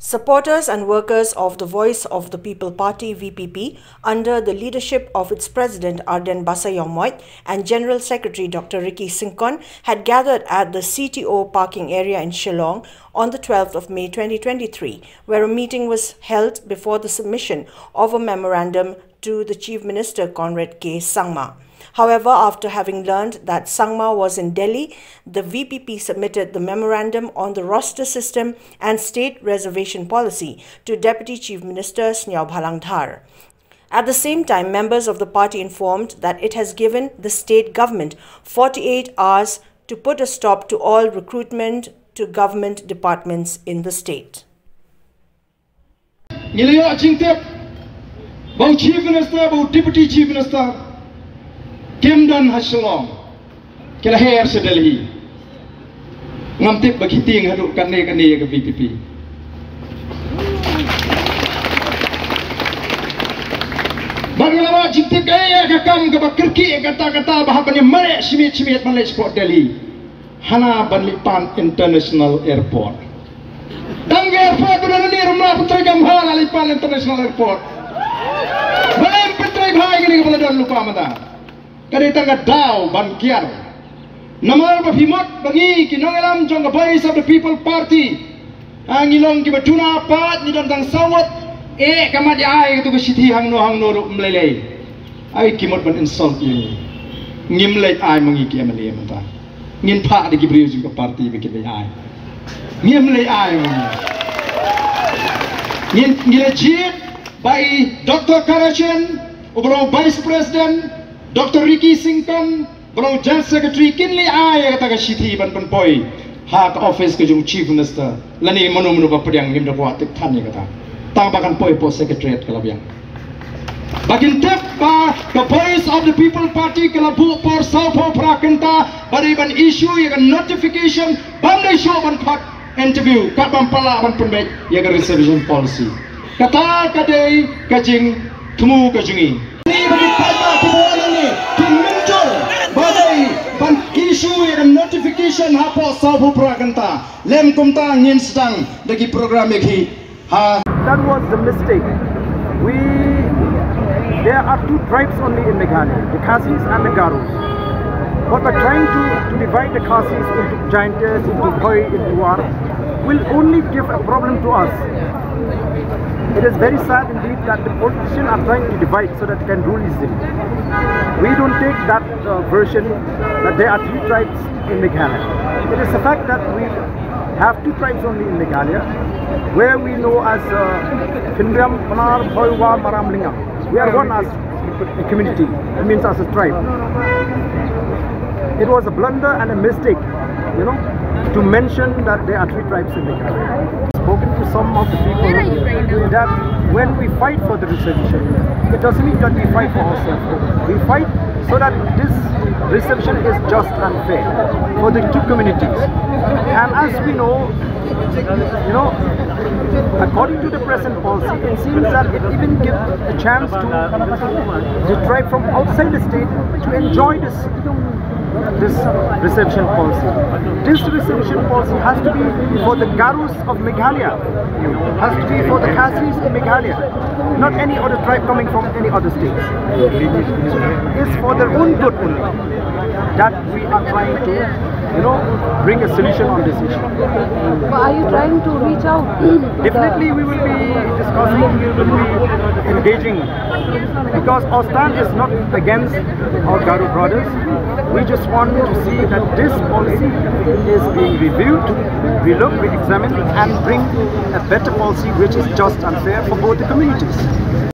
Supporters and workers of the Voice of the People Party (VPP), under the leadership of its president Ardent Basaiawmoit and General Secretary Dr. Ricky Syngkon, had gathered at the CTO Parking area in Shillong on the 12th of May 2023, where a meeting was held before the submission of a memorandum to the Chief Minister Conrad K Sangma. However, after having learned that Sangma was in Delhi, the VPP submitted the memorandum on the roster system and state reservation policy to Deputy Chief Minister Snyao Bhalangthar. At the same time, members of the party informed that it has given the state government 48 hours to put a stop to all recruitment to government departments in the state. Chief Minister, Deputy Chief Minister, Kim dan Shillong, kila hair se Delhi, ngamtip bagi ting haduk kane ke VPP. Bagi lama jintip gaya ke kam ke bakirki kata bahapannya malek simit malek sport Delhi, hana Banlipan International Airport. Tangga airport tu ni rumah putri gambar Banlipan International Airport. Balem putri bhai gini kepala dan lupa mata. Kali tangga daw bankiar. Namal bafimot bagi kinongelam jong the Voice of the People Party. Angilong ki batuna pat ni tang sawat kamad ai tu ke sithi hang no ru mlelei. Ai kimot ban insult ni. Ngimlei ai mangi ki amle mata. Ngin pha de ki briu jong party bikin lei ai. Ngimlei ai mangi. Ngile jit by Dr. Karachen, Ubro Vice President Dr. Ricky Syngkon, Ubro General Secretary Kinli ay kata sithi ban poi ha ka office ke jung Chief Minister lani manu ba pediang ngim dakwa tik than ni kata tang bakan poi post secretariat kalabiang bakin tep ba the Voice of the People Party kalabu por South Prakenta bari ban issue ya notification ban issue ban pat interview kat ban pala ban penbek ya reservation policy kata kadai kajing temu kajungi ni bagi pada kebualan ni muncul badai ban isu yang notification hapo sabu prakanta lem kumta ngin sedang bagi program iki ha. That was the mistake. There are two tribes only in Meghalaya, the Khasis and the Garos. But by trying to divide the Khasis into Giantess, into Khoi, into War will only give a problem to us. It is very sad indeed that the politicians are trying to divide so that they can rule easily. We don't take that version that there are three tribes in Meghalaya. It is a fact that we have two tribes only in Meghalaya, where we know as Finriam, Panar, Khoiwa, Maramlingam. We are one as a community, it means as a tribe. It was a blunder and a mistake, to mention that there are three tribes in Meghalaya. Spoken to some of the people that when we fight for the reservation, it doesn't mean that we fight for ourselves. We fight so that this reservation is just and fair for the two communities. And as we know, according to the present policy, it seems that it even gives a chance to the tribe from outside the state to enjoy this reception policy. This reception policy has to be for the Garos of Meghalaya, has to be for the Khasis in Meghalaya, not any other tribe coming from any other states. It's for their own good only that we are trying to, bring a solution on this issue. But are you trying to reach out? Definitely we will be discussing, we will be engaging, because our stand is not against our Garo brothers. We just want to see that this policy is being reviewed, we examine and bring a better policy which is just and fair for both the communities.